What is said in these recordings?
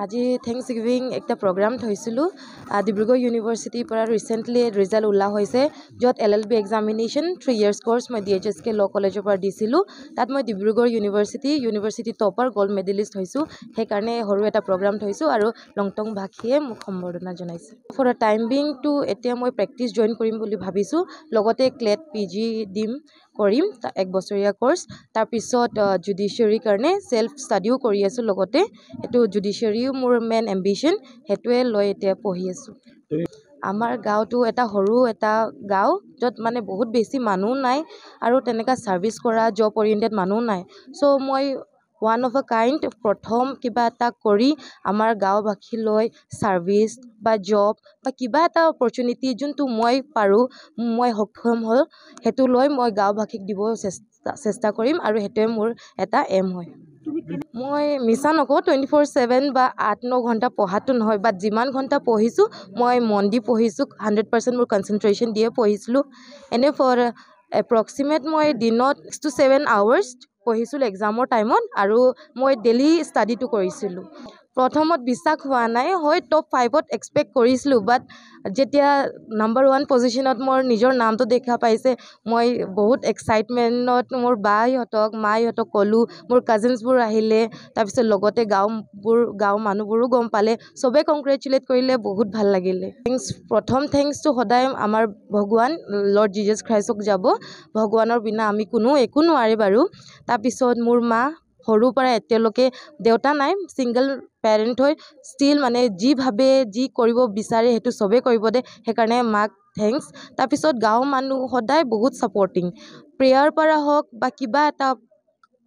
আজি thanks giving একটা program থৈছিলো ডিব্ৰুগড় ইউনিভাৰ্সিটিৰ পৰা ৰিসেন্টলি ৰিজাল্ট ওলা হৈছে যত LLB এক্সামিনেশন 3 ইয়াৰ্স কোৰ্স মই DHSK ল কলেজৰ পৰা দিছিলো তাত মই Dibrugarh university topper gold medalist হৈছো সেই কাৰণে হৰু এটা প্ৰোগ্ৰাম থৈছো আৰু লংটং ভাষীয়ে মোক সম্বৰ্ধনা জনাইছে ফৰ আ টাইম বিং টু এতিয়া মই প্ৰেক্টিস জয়েন কৰিম বুলি ভাবিছো লগতে ক্লেট PG দিম কৰিম এক বছৰীয়া কোৰ্স তাৰ পিছত জুডিশিয়াৰী কাৰণে সেলফ ষ্টাডিও কৰি আছো লগতে এটো জুডিশিয়াৰীও মোৰ মেইন এম্বিশন হেতুৱে লৈ এতিয়া পঢ়ি আছো আমাৰ গাঁওটো এটা হৰু এটা গাঁও যত মানে বহুত বেছি মানুহ নাই আৰু তেনেকা সাৰ্ভিস কৰা জব ওৰিয়েন্টেড মানুহ নাই সো মই one of a kind প্ৰথম কিবা এটা কৰি আমাৰ গাঁওবাসী লৈ সাৰ্ভিস বা জব বা কিবা এটা অপৰচুনিটি যোনটো মই পাৰো মই সক্ষম হল হেতু লৈ মই গাঁওবাসীক দিব চেষ্টা কৰিম আৰু হেতুৱে মোৰ এটা এম হয় মই মিছা নকওঁ 24/7 বা 8-9 ঘণ্টা পঢ়াটো নহয় বাট যিমান ঘণ্টা পঢ়িছো মই মন দি পঢ়িছো 100% মোৰ কনসেন্ট্ৰেশন দিয়ে পঢ়িছিলো এনে ফৰ এপ্ৰক্সিমেট মই দিনত 6 to 7 আৱাৰ্ছ পঢ়িছিলো এক্সামৰ টাইমত আৰু মই ডেইলি ষ্টাডিটো কৰিছিলো প্ৰথমত বিশ্বাস হোৱা নাই হয় টপ 5ত এক্সপেক্ট কৰিছিলো বাট যেতিয়া নাম্বাৰ 1 পজিশনত মোৰ নিজৰ নামটো দেখা পাইছে মই বহুত এক্সাইটমেন্টত মোৰ বাইহতক মাইহতক কলো মোৰ কাজিনছবোৰ আহিলে তাৰ পিছত লগতে গাঁও মানুহবোৰো গম পালে সবে কংগ্ৰেচুলেট কৰিলে বহুত ভাল লাগিলে প্ৰথম থ্যাঙ্কস টু সদায় আমাৰ ভগৱান লৰ্ড জিজাছ খ্ৰাইষ্টক যাব ভগৱানৰ বিনা আমি একো নোৱাৰে বাৰু তাৰ পিছত মোৰ মা হৰু পৰা এতিয়ালৈকে দেউতা নাই সিঙ্গল পেৰেন্ট হৈ ষ্টিল মানে যি ভাবে যি কৰিব বিচাৰে হেতু সবে কৰিব দে হেকাৰণে মাক থ্যাঙ্কস তাৰ পিছত গাঁও মানুহ সদায় বহুত সাপোৰ্টিং প্ৰেয়াৰ পৰা হওক বা কিবা এটা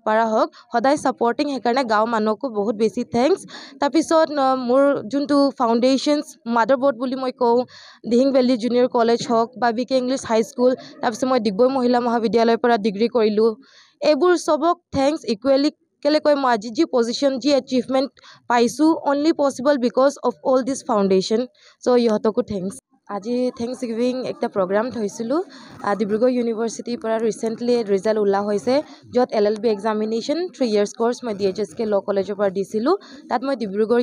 para hok hodai supporting hekarne gaon manoko bahut beshi thanks tar pisot mur juntu foundations motherboard boli moi ko Dihing Valley Junior College hok ba BK English High School tar pisot moi Digboi Mohila Mahavidyalaya para degree korilu ebur sobok thanks equally kele koi ma ji position ji achievement paisu only possible because of all this foundation so yohotoko thanks আজি thanks giving একটা programme থৈছিলো ডিব্ৰুগড় ইউনিভাৰ্সিটিৰ পৰা recently result ওলা হৈছে যত LLB examination 3 years course মই DHSK law কলেজৰ পৰা দিছিলো তাত মই Dibrugarh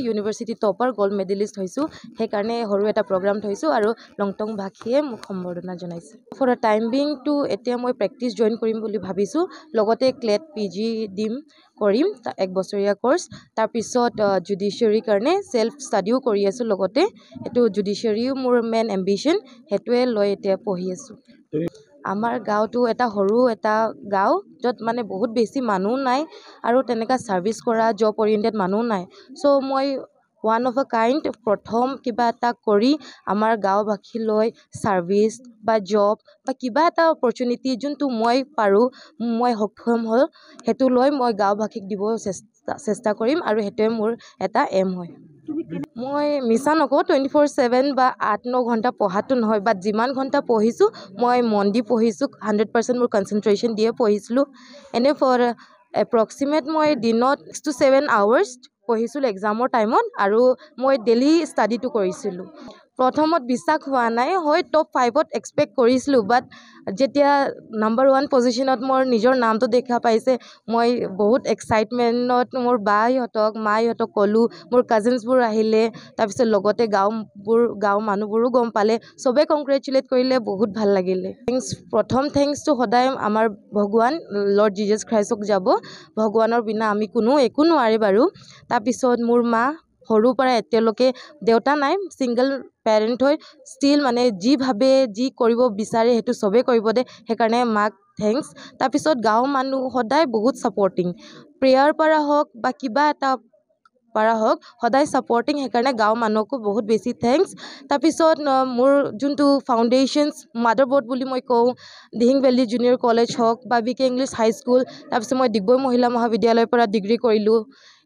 university topper gold medalist হৈছো সেই কাৰণে হৰু এটা প্ৰোগ্ৰাম থৈছো আৰু লংটং ভাষীয়ে মোক সম্বৰ্ধনা জনাইছে ফৰ আ টাইম বিং টু এতিয়া মই প্ৰেক্টিস জয়েন কৰিম বুলি ভাবিছো লগতে ক্লেট PG দিম কৰিম এক বছৰীয়া কোৰ্স তাৰ পিছত জুডিশিয়াৰী কাৰণে সেলফ ষ্টাডিও কৰি আছো লগতে এটো জুডিশিয়াৰীও মোৰ মেইন এম্বিশন হেতুৱে লৈ এতিয়া পঢ়ি আছো আমাৰ গাঁওটো এটা হৰু এটা গাঁও যত মানে বহুত বেছি মানুহ নাই আৰু তেনেকা সাৰ্ভিস কৰা জব ওৰিয়েন্টেড মানুহ নাই সো মই one of a kind প্ৰথম কিবা এটা কৰি আমাৰ গাঁওবাসী লৈ সাৰ্ভিস বা জব বা কিবা এটা অপৰচুনিটি যোনটো মই পাৰো মই সক্ষম হল হেতু লৈ মই গাঁওবাসীক দিব চেষ্টা কৰিম আৰু হেতুৱে মোৰ এটা এম হয় মই মিছা নকওঁ 24/7 বা 8-9 ঘণ্টা পঢ়াটো নহয় বাট যিমান ঘণ্টা পঢ়িছো মই মন দি পঢ়িছো 100% মোৰ কনসেন্ট্ৰেশন দিয়ে পঢ়িছিলো এনে ফৰ এপ্ৰক্সিমেট মই দিনত 6 to 7 আৱাৰ্ছ পঢ়িছিলো এক্সামৰ টাইমত আৰু মই ডেইলি ষ্টাডিটো কৰিছিলো প্ৰথমত বিশ্বাস হোৱা নাই হয় টপ 5ত এক্সপেক্ট কৰিছিলো বাট যেতিয়া নাম্বাৰ 1 পজিশনত মোৰ নিজৰ নামটো দেখা পাইছে মই বহুত এক্সাইটমেন্টত মোৰ বাইহতক মাইহতক কলো মোৰ কাজিনছবোৰ আহিলে তাৰ পিছত লগতে গাঁও মানুহবোৰো গম পালে সবে কংগ্ৰেচুলেট কৰিলে বহুত ভাল লাগিলে প্ৰথম থ্যাঙ্কস টু সদায় আমাৰ ভগৱান লৰ্ড জিজাছ খ্ৰাইষ্টক যাব ভগৱানৰ বিনা আমি একো নোৱাৰে বাৰু তাৰ পিছত মোৰ মা হৰু পৰা এতিয়ালৈকে দেউতা নাই সিঙ্গল পেৰেন্ট হৈ ষ্টিল মানে যি ভাবে যি কৰিব বিচাৰে হেতু সবে কৰিব দে হেকাৰণে মাক থ্যাঙ্কস তাৰ পিছত গাঁও মানুহ সদায় বহুত সাপোৰ্টিং প্ৰেয়াৰ পৰা হওক বা কিবা এটা para hok hodai supporting hekarne gaon manoko bahut beshi thanks tar pisot mur juntu foundations motherboard boli moi ko Dihing Valley Junior College hok ba BK English High School tar pisot moi Digboi Mohila Mahavidyalaya para degree korilu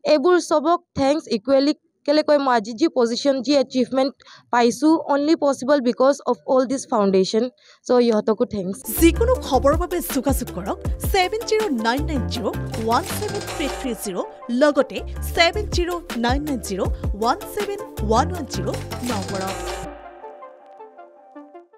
ebur sobok thanks equally kele koi ma ji position ji achievement paisu only possible because of all this foundation so yohotoko thanks যিকোনো খবৰৰ বাবে যোগাযোগ কৰক 7099017330 লগতে 7099017110 নম্বৰত